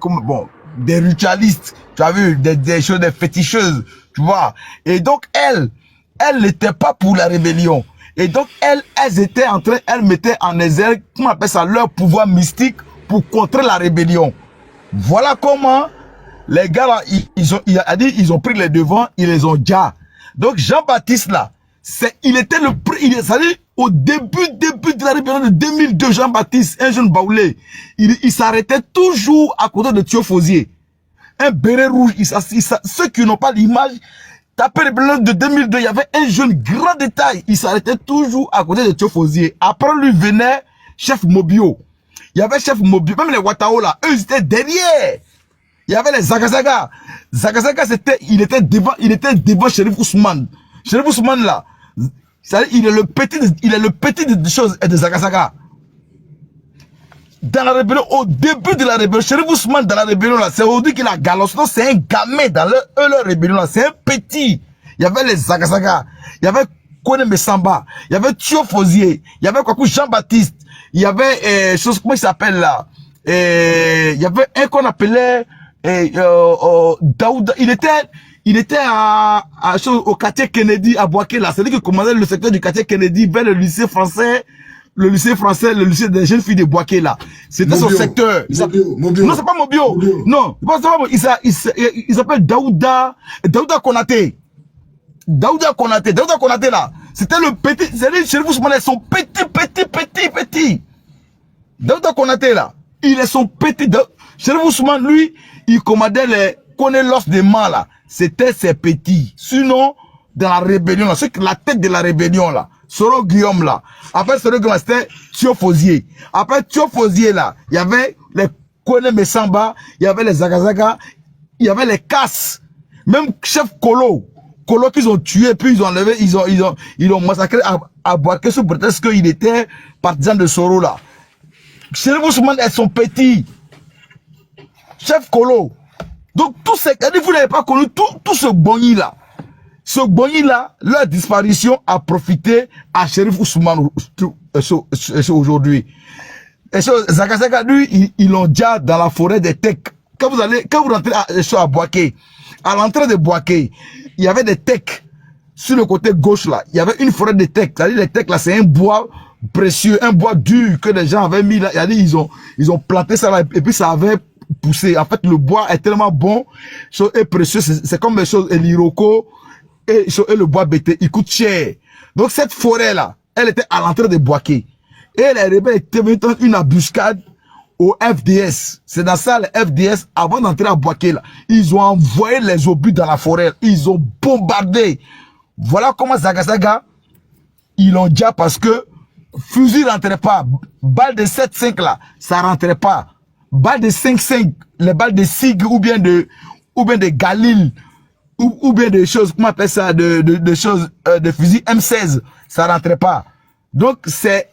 ritualistes. Tu as vu, des choses, des féticheuses, tu vois. Et donc, elles n'étaient pas pour la rébellion. Et donc, elles mettaient en exergue, comment on appelle ça, leur pouvoir mystique pour contrer la rébellion. Voilà comment les gars là, ils ont pris les devants, ils les ont déjà. Donc, Jean-Baptiste là, il était au début de la rébellion de 2002, Jean-Baptiste, un jeune baoulé, il s'arrêtait toujours à côté de Thiofosier. Un béret rouge, ceux qui n'ont pas l'image, tapez rébellion de 2002, il y avait un jeune grand détail, il s'arrêtait toujours à côté de Thiofosier. Après lui venait chef Mobio. Il y avait chef Mobio, même les Watao là, eux ils étaient derrière. Il y avait les Zagazaga. Zagazaga il était devant Chérif Ousmane. Chérif Ousmane là, il est le petit de choses et de Zagazaga. Dans la rébellion, au début de la rébellion, Chérif Ousmane dans la rébellion là, c'est aujourd'hui qu'il a galoche. Non, c'est un gamin dans leur rébellion là, c'est un petit. Il y avait les Zagazaga, il y avait Kone Messamba, il y avait Thiofosier, il y avait Kwaku Jean-Baptiste, il y avait comment il s'appelle là, il y avait un qu'on appelait Daouda. Il était au quartier Kennedy à Boaké là, c'est-à-dire qu'il commandait le secteur du quartier Kennedy vers le lycée français, le lycée des jeunes filles de Boaké là. C'était son secteur. Mobio. Non, c'est pas Mobio. Non, il s'appelle Daouda Konaté. Daouda Konaté là. C'était le petit, c'est-à-dire Chérif Ousmane, ils sont petit. Daouda Konaté là, il est son petit. Chérif Ousmane, lui, il commandait connaît l'os des mains là. C'était ses petits. Sinon, dans la rébellion là, c'est la tête de la rébellion là. Soro Guillaume là. Après Soro Guillaume, c'était Thiofosier. Après Thiofosier là, il y avait les Kone Messamba, il y avait les Zagazaga, il y avait les Casses. Même chef Kolo qu'ils ont tué, puis ils ont enlevé, ils ont massacré à Boaké sous prétexte qu'il était partisan de Soro là. Chérif Ousmane, elles sont petits. Chef Kolo. Donc, vous n'avez pas connu tout ce boni là. Ce boni là, leur disparition a profité à Chérif Ousmane aujourd'hui. Et Zagazaga, lui, ils l'ont déjà dans la forêt des Tecs. Quand vous rentrez à Boaké, à l'entrée de Boaké, il y avait des Tecs. Sur le côté gauche là, il y avait une forêt de Tecs. C'est-à-dire les Tecs là, c'est un bois précieux, un bois dur que les gens avaient mis là. Ils ont planté ça là et puis ça avait poussé. En fait, le bois est tellement bon et précieux. C'est comme les choses, l'iroko et le bois bété. Il coûte cher. Donc cette forêt là, elle était à l'entrée de Boaké. Et les rebelles étaient maintenant une embuscade au FDS. C'est dans ça, le FDS, avant d'entrer à Boaké là, ils ont envoyé les obus dans la forêt. Ils ont bombardé. Voilà comment Zagazaga, ils l'ont déjà parce que fusil rentrait pas. Balle de 7,5 là, ça rentrait pas. Balle de 5,5, les balles de SIG ou bien de Galil, ou bien des choses, comment on appelle ça, de choses, de fusil M16, ça rentrait pas. Donc,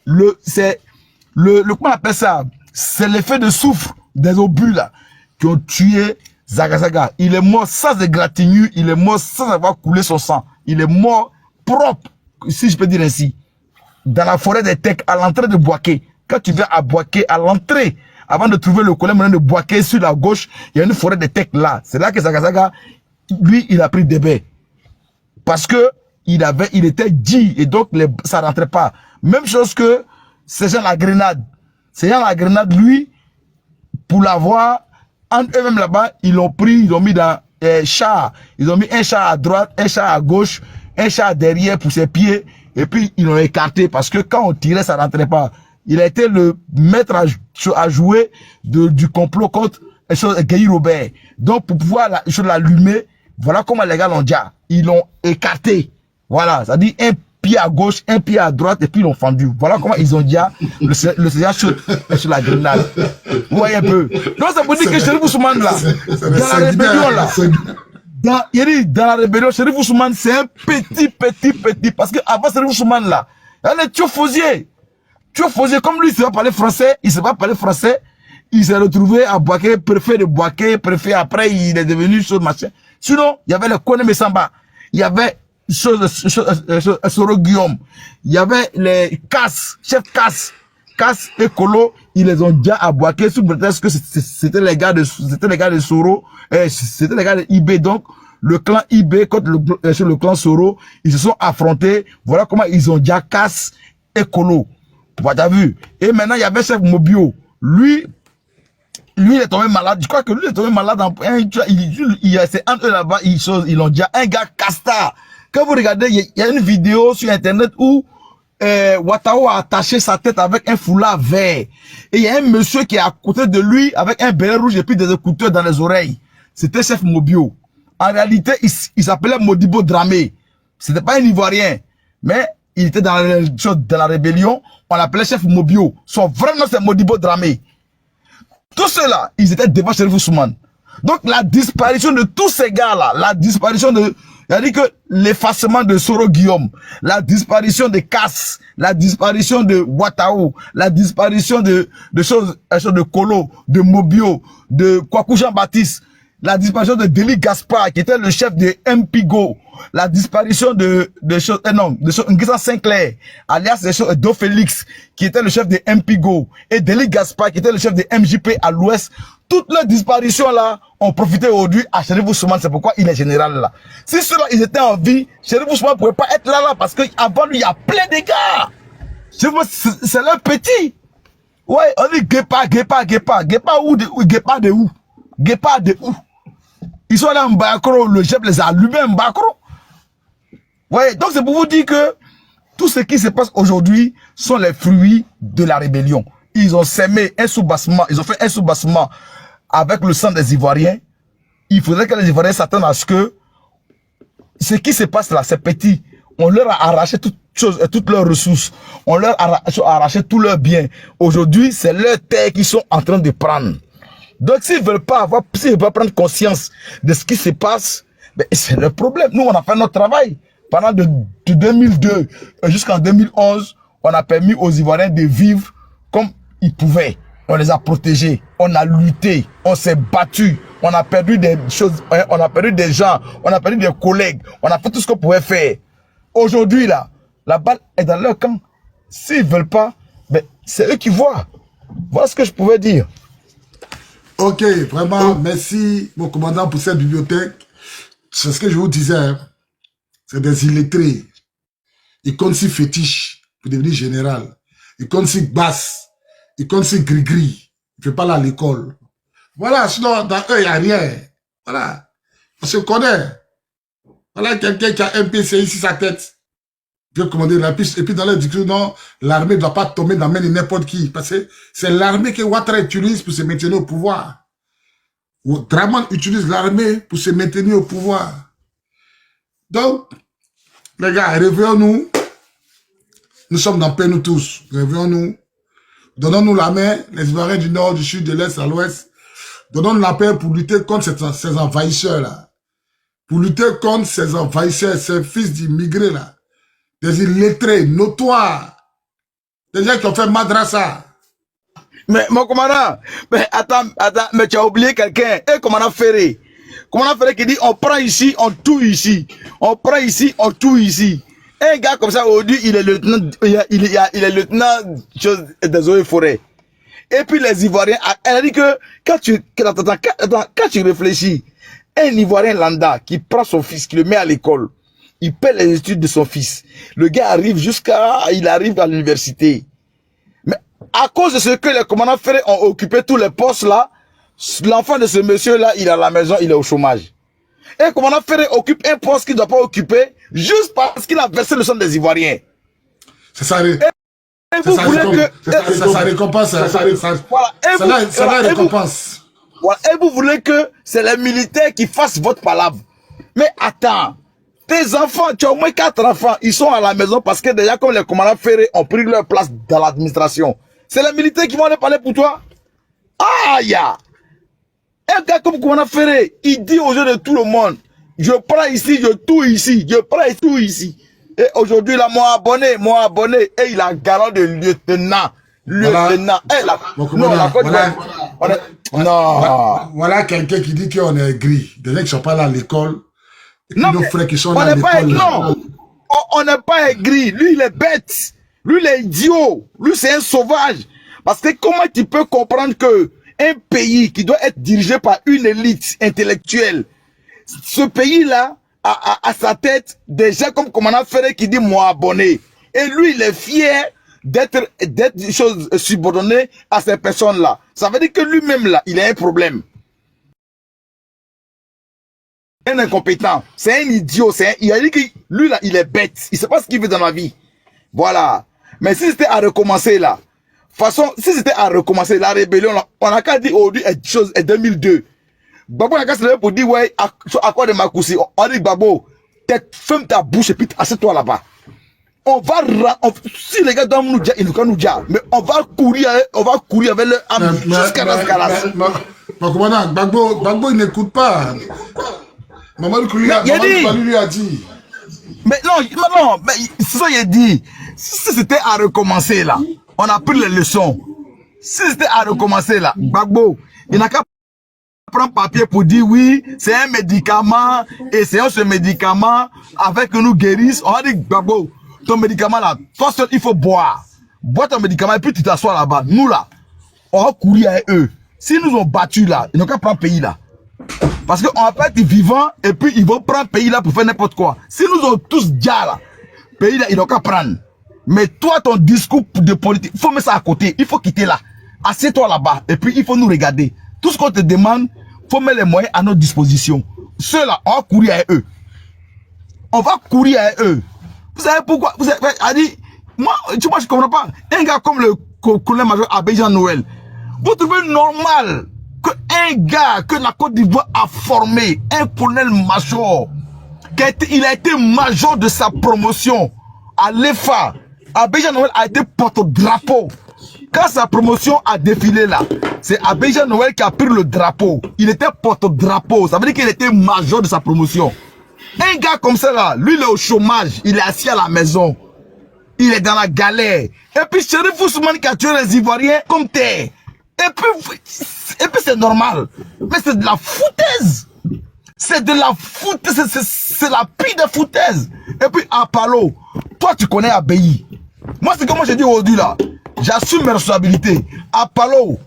comment on appelle ça? C'est l'effet de soufre des obus là, qui ont tué Zagazaga. Il est mort sans égratignure, il est mort sans avoir coulé son sang. Il est mort propre, si je peux dire ainsi. Dans la forêt des Tecs, à l'entrée de Boaké. Quand tu viens à Boaké, à l'entrée, avant de trouver le collège de Boaké, sur la gauche, il y a une forêt de Tecs là. C'est là que Zagazaga, lui, il a pris des baies. Parce que il était dit, et donc ça rentrait pas. Même chose que Sergent La Grenade. Sergent La Grenade, lui, pour l'avoir, en eux-mêmes là-bas, ils l'ont pris, ils l'ont mis dans char. Ils ont mis un char à droite, un char à gauche, un char derrière pour ses pieds, et puis ils l'ont écarté parce que quand on tirait, ça rentrait pas. Il a été le maître à jouer du complot contre Guy Robert. Donc pour pouvoir l'allumer, voilà comment les gars l'ont déjà. Ils l'ont écarté. Voilà, ça dit un pied à gauche, un pied à droite, et puis ils l'ont fendu. Voilà comment ils ont déjà le Seigneur sur la grenade. Vous voyez un peu. Donc ça veut dire que Chérif Ousmane là, dans la rébellion là, dans la rébellion, Chérif Ousmane c'est un petit, parce que avant Chérif Ousmane là, il y a les Thiofosier. Tu as posé comme lui, il ne sait pas parler français, il ne sait pas parler français. Il s'est retrouvé à Boaké, préfet de Boaké, préfet après, il est devenu chose machin. Sinon, il y avait le Kone Messamba, il y avait Soro Guillaume, il y avait les chef Casse et Kolo, ils les ont déjà à Boaké sous prétexte que c'était les gars de Soro, c'était les gars de IB, donc le clan IB contre le clan Soro, ils se sont affrontés. Voilà comment ils ont déjà Casse et Kolo. T'as vu? Et maintenant, il y avait chef Mobio. Lui, il est tombé malade. Je crois que lui il est tombé malade. C'est entre eux là-bas, ils ont déjà un gars Casta. Quand vous regardez, il y a une vidéo sur Internet où Watao a attaché sa tête avec un foulard vert. Et il y a un monsieur qui est à côté de lui avec un béret rouge et puis des écouteurs dans les oreilles. C'était chef Mobio. En réalité, il s'appelait Modibo Dramé. C'était pas un Ivoirien. Mais il était dans la rébellion. On l'appelait chef Mobio. Son vrai nom, c'est Modibo Dramé. Tous ceux-là, ils étaient devant Cherif Ousmane. Donc, la disparition de tous ces gars-là, c'est-à-dire que l'effacement de Soro Guillaume, la disparition de Casse, la disparition de Watao, la disparition de Kolo, de Mobio, de Kwaku Jean-Baptiste, la disparition de Deli Gaspard, qui était le chef de Mpigo, la disparition de Nguissa Sinclair, alias Do Félix, qui était le chef de Mpigo, et Deli Gaspard, qui était le chef de MJP à l'ouest. Toutes les disparitions là ont profité aujourd'hui à Cherif Ousmane. C'est pourquoi il est général là. Si ceux-là ils étaient en vie, Cherif Ousmane ne pouvait pas être là parce qu'avant lui il y a plein de gars. C'est leur petit. Ouais, on dit Guépard de où? Ils sont là en Mbakro, le chef les a allumés en Mbakro. Ouais, donc c'est pour vous dire que tout ce qui se passe aujourd'hui sont les fruits de la rébellion. Ils ont sémé un soubassement, ils ont fait un soubassement avec le sang des Ivoiriens. Il faudrait que les Ivoiriens s'attendent à ce que ce qui se passe là, c'est petit. On leur a arraché toutes leurs ressources. On leur a arraché tous leurs biens. Aujourd'hui, c'est leur terre qu'ils sont en train de prendre. Donc, s'ils veulent pas prendre conscience de ce qui se passe, ben, c'est leur problème. Nous, on a fait notre travail. Pendant de 2002 jusqu'en 2011, on a permis aux Ivoiriens de vivre comme ils pouvaient. On les a protégés, on a lutté, on s'est battu, on a perdu des choses, on a perdu des gens, on a perdu des collègues, on a fait tout ce qu'on pouvait faire. Aujourd'hui, là, la balle est dans leur camp. S'ils veulent pas, ben, c'est eux qui voient. Voilà ce que je pouvais dire. Ok, vraiment, merci, mon commandant, pour cette bibliothèque. C'est ce que je vous disais, hein. C'est des illettrés. Ils comptent si fétiche pour devenir général. Ils comptent si basse. Ils comptent si gris-gris. Ils ne font pas là à l'école. Voilà, sinon, dans eux, il n'y a rien. Voilà. On se connaît. Voilà quelqu'un qui a un PCI sur sa tête. Il peut commander la piste. Et puis dans leur discours, non, l'armée ne doit pas tomber dans la main de n'importe qui. Parce que c'est l'armée que Ouattara utilise pour se maintenir au pouvoir. Draman utilise l'armée pour se maintenir au pouvoir. Donc, les gars, réveillons-nous. Nous sommes dans paix, nous tous. Réveillons-nous. Donnons-nous la main, les Ivoiriens du nord, du sud, de l'est à l'ouest. Donnons-nous la paix pour lutter contre ces envahisseurs-là. Pour lutter contre ces envahisseurs, ces fils d'immigrés là. Des illettrés, notoires. Des gens qui ont fait madrasa. Mais mon commandant, mais attends, mais tu as oublié quelqu'un. Et commandant Ferré. Commandant Ferré qui dit on prend ici, on tue ici. On prend ici, on tue ici. Un gars comme ça aujourd'hui, il est lieutenant, il est lieutenant des eaux et forêts. Et puis les Ivoiriens, elle a dit que quand tu réfléchis, un Ivoirien lambda qui prend son fils, qui le met à l'école, il paie les études de son fils. Le gars arrive il arrive à l'université. Mais à cause de ce que les commandants Ferré ont occupé tous les postes là, l'enfant de ce monsieur-là, il est à la maison, il est au chômage. Et le commandant Ferré occupe un poste qu'il ne doit pas occuper, juste parce qu'il a versé le sang des Ivoiriens. C'est ça. Vous voulez que... Ça récompense. Ça récompense. Voilà, et vous voulez que c'est les militaires qui fassent votre palabre. Mais attends, tes enfants, tu as au moins 4 enfants, ils sont à la maison parce que déjà comme les commandants Ferré ont pris leur place dans l'administration. C'est les militaires qui vont aller parler pour toi. Aïe! Un gars comme commandant Ferré, il dit aux gens de tout le monde, je prends ici, je tue ici, je prends tout ici. Et aujourd'hui, là, mon abonné, et il a garant de lieutenant. Lieutenant. Voilà. Eh, là, Bon, non, la Côte d'Ivoire. Non. Voilà quelqu'un qui dit qu'on est gris. Des gens qui ne sont pas là à l'école. Et puis Non, nos frères qui sont on là à n'est pas l'école. non. On n'est pas aigri. Lui, il est bête. Lui, il est idiot. Lui, c'est un sauvage. Parce que comment tu peux comprendre que un pays qui doit être dirigé par une élite intellectuelle, ce pays-là a à sa tête des gens comme commandant Ferré qui dit moi abonné. Et lui, il est fier d'être subordonné à ces personnes-là. Ça veut dire que lui-même, là, il a un problème. Un incompétent, c'est un idiot, il a dit que lui, là, il est bête. Il ne sait pas ce qu'il veut dans la vie. Voilà. Mais si c'était à recommencer, là, façon, si c'était à recommencer, la rébellion, là, on a qu'à dire aujourd'hui, chose est 2002. Babo, on a qu'à se lever pour dire, ouais, à quoi de Makoussi? On dit, Babo, ferme ta bouche et puis assieds-toi là-bas. Si les gars doivent nous dire, ils nous nous dire, mais on va courir avec leur âme jusqu'à la scalasse. Mais commandant, Gbagbo, il n'écoute pas. Mamadou Koulibaly lui a dit. Mais non, mais c'est ça qu'il a dit. Si c'était à recommencer là, on a pris les leçons. Si c'était à recommencer là, Gbagbo, il n'a qu'à prendre papier pour dire oui, c'est un médicament, et c'est ce médicament avec que nous guérissons. On a dit Gbagbo, ton médicament là, toi seul il faut boire. Bois ton médicament et puis tu t'assois là-bas. Nous là, on va courir avec eux. S'ils nous ont battus là, ils n'ont qu'à prendre pays là. Parce qu'on va pas être vivants et puis ils vont prendre pays là pour faire n'importe quoi. S'ils nous ont tous déjà là, pays là, ils n'ont qu'à prendre. Mais toi, ton discours de politique, il faut mettre ça à côté. Il faut quitter là. Assieds-toi là-bas et puis il faut nous regarder. Tout ce qu'on te demande, il faut mettre les moyens à notre disposition. Ceux-là, on va courir avec eux. On va courir avec eux. Vous savez pourquoi? Vous savez, dit, moi, tu vois, je comprends pas. Un gars comme le colonel-major Abbé Jean Noël, vous trouvez normal qu'un gars que la Côte d'Ivoire a formé, un colonel-major, il a été major de sa promotion à l'EFA. Abbé Jean Noël a été porte-drapeau. Quand sa promotion a défilé là, c'est Abbé Jean Noël qui a pris le drapeau. Il était porte-drapeau. Ça veut dire qu'il était major de sa promotion. Un gars comme ça là, lui il est au chômage, il est assis à la maison. Il est dans la galère. Et puis Chérif Ousmane qui a tué les Ivoiriens comme terre. Et puis c'est normal. Mais c'est de la foutaise. C'est de la foutaise. C'est la pire des foutaises. Et puis Apollo, toi tu connais Abbaye. Moi c'est comme moi j'ai dit aujourd'hui là. J'assume mes responsabilités. Apollo,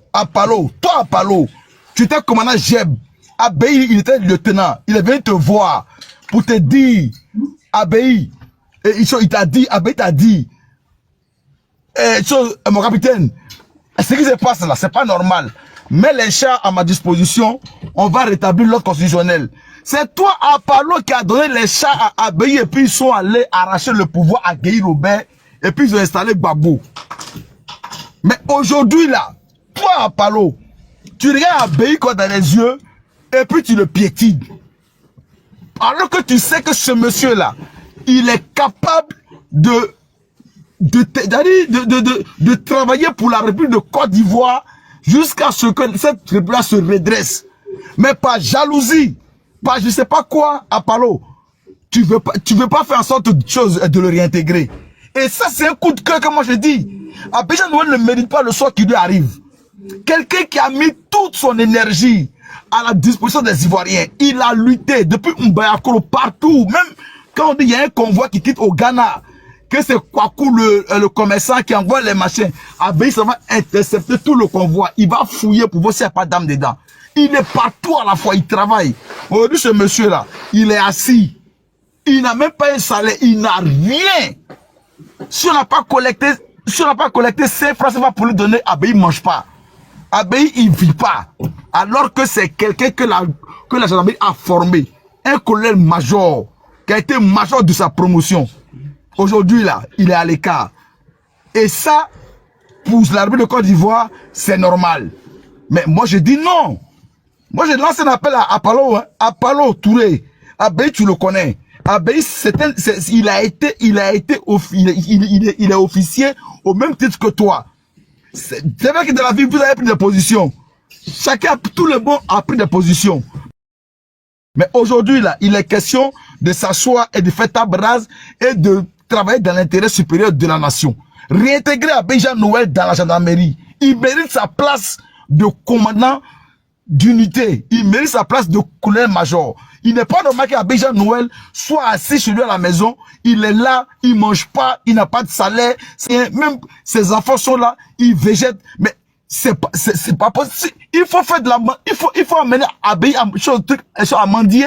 toi Apollo, tu étais commandant Jeb. Abbaye, il était lieutenant. Il est venu te voir pour te dire, Abbaye, il t'a dit, Abbaye t'a dit, mon capitaine, ce qui se passe là, c'est pas normal. Mets les chars à ma disposition, on va rétablir l'ordre constitutionnel. C'est toi, Apollo, qui a donné les chars à Abbaye et puis ils sont allés arracher le pouvoir à Guy Robert et puis ils ont installé Gbagbo. Mais aujourd'hui là, toi, Apollo, tu regardes Abbaye quoi dans les yeux et puis tu le piétines. Alors que tu sais que ce monsieur-là, il est capable de travailler pour la République de Côte d'Ivoire jusqu'à ce que cette République se redresse. Mais par jalousie, par je sais pas quoi, Apollo, tu veux pas faire en sorte de le réintégrer. Et ça, c'est un coup de cœur que moi je dis. Abbé Jean Noël ne mérite pas le sort qui lui arrive. Quelqu'un qui a mis toute son énergie à la disposition des Ivoiriens. Il a lutté depuis Mbayakolo partout. Même quand on dit qu'il y a un convoi qui quitte au Ghana, que c'est Kwaku le commerçant qui envoie les machins. Abbé, ça va intercepter tout le convoi. Il va fouiller pour voir s'il n'y a pas d'âme dedans. Il est partout à la fois, il travaille. Aujourd'hui, ce monsieur-là, il est assis. Il n'a même pas un salaire, il n'a rien. Si on n'a pas collecté 5 francs, ça va pour lui donner, Abbé, il ne mange pas. Abbé, il ne vit pas. Alors que c'est quelqu'un que la gendarmerie a formé. Un colonel-major qui a été major de sa promotion. Aujourd'hui, là, il est à l'écart. Et ça, pour l'armée de Côte d'Ivoire, c'est normal. Mais moi, je dis non. Moi, je lance un appel à Apollo, hein. Apollo Touré. Abbé, tu le connais. Abbé, il est officier au même titre que toi. C'est vrai que dans la vie, vous avez pris des positions. Chacun, tout le monde a pris des positions. Mais aujourd'hui, là, il est question de s'asseoir et de faire table rase et de travailler dans l'intérêt supérieur de la nation. Réintégrer Abidjan Noël dans la gendarmerie. Il mérite sa place de commandant d'unité. Il mérite sa place de colonel-major. Il n'est pas normal qu'Abidjan Noël soit assis chez lui à la maison. Il est là, il mange pas, il n'a pas de salaire. Même ses enfants sont là, ils végètent. Mais c'est pas possible. Il faut faire de la, il faut amener Abidjan à mendier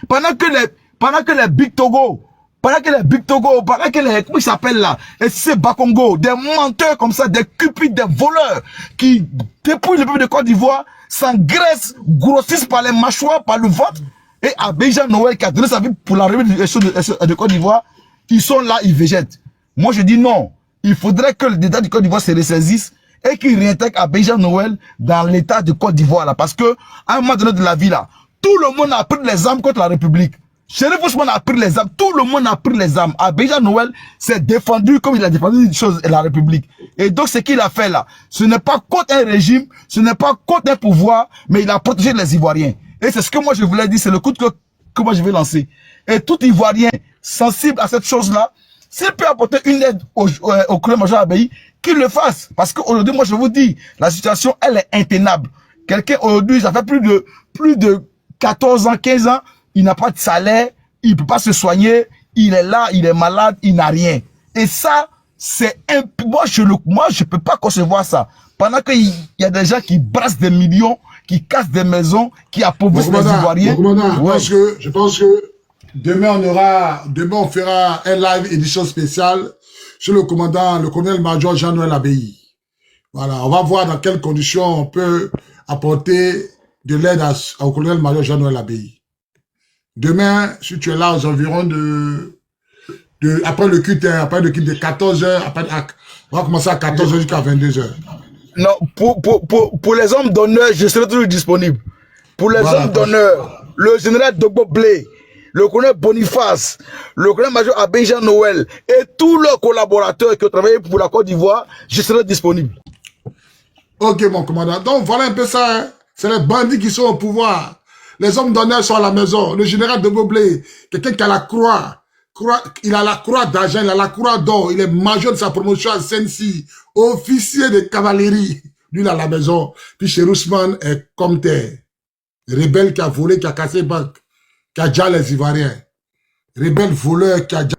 pendant que les Big Togo, pendant que les, comment ils s'appellent là, et c'est Bakongo, des menteurs comme ça, des cupides, des voleurs, qui dépouillent le peuple de Côte d'Ivoire, s'engraissent, grossissent par les mâchoires, par le ventre, et Abidjan Noël qui a donné sa vie pour la révolution de Côte d'Ivoire, ils sont là, ils végètent. Moi je dis non, il faudrait que l'État du Côte d'Ivoire se ressaisisse et qu'il réintègre Abidjan Noël dans l'État de Côte d'Ivoire là, parce que à un moment donné de la vie là, tout le monde a pris les armes contre la République. Chérif Ousmane a pris les armes, tout le monde a pris les armes. Abidjan Noël s'est défendu comme il a défendu la République. Et donc ce qu'il a fait là, ce n'est pas contre un régime, ce n'est pas contre un pouvoir, mais il a protégé les Ivoiriens. Et c'est ce que moi je voulais dire, c'est le coup que moi je vais lancer. Et tout Ivoirien sensible à cette chose-là, s'il peut apporter une aide au colonel-major Abbaye, qu'il le fasse. Parce qu'aujourd'hui, moi je vous dis, la situation elle est intenable. Quelqu'un aujourd'hui, ça fait plus de 14 ans, 15 ans, il n'a pas de salaire, il ne peut pas se soigner, il est là, il est malade, il n'a rien. Et ça, c'est moi je peux pas concevoir ça. Pendant qu'il y a des gens qui brassent des millions, qui cassent des maisons, qui appauvrissent les Ivoiriens. Ouais. Je pense que demain on fera un live édition spéciale sur le colonel-major Jean-Noël Abbaye. Voilà, on va voir dans quelles conditions on peut apporter de l'aide au colonel-major Jean-Noël Abbaye. Demain, si tu es là aux environs après le culte de 14h, on va commencer à 14h jusqu'à 22h. Non, pour les hommes d'honneur, je serai toujours disponible. Pour les hommes d'honneur, le général Dogbo Blé, le colonel Boniface, le colonel-major Abidjan Noël et tous leurs collaborateurs qui ont travaillé pour la Côte d'Ivoire, je serai disponible. Ok, mon commandant. Donc, voilà un peu ça. Hein. C'est les bandits qui sont au pouvoir. Les hommes d'honneur sont à la maison. Le général de Goblé, quelqu'un qui a la croix. Il a la croix d'argent, il a la croix d'or. Il est major de sa promotion à Sensi. Officier de cavalerie. Lui, il est à la maison. Puis chez Ousmane est comme terre. Rebelle qui a volé, qui a cassé banque. Qui a déjà les Ivoiriens. Rebelle voleur qui a déjà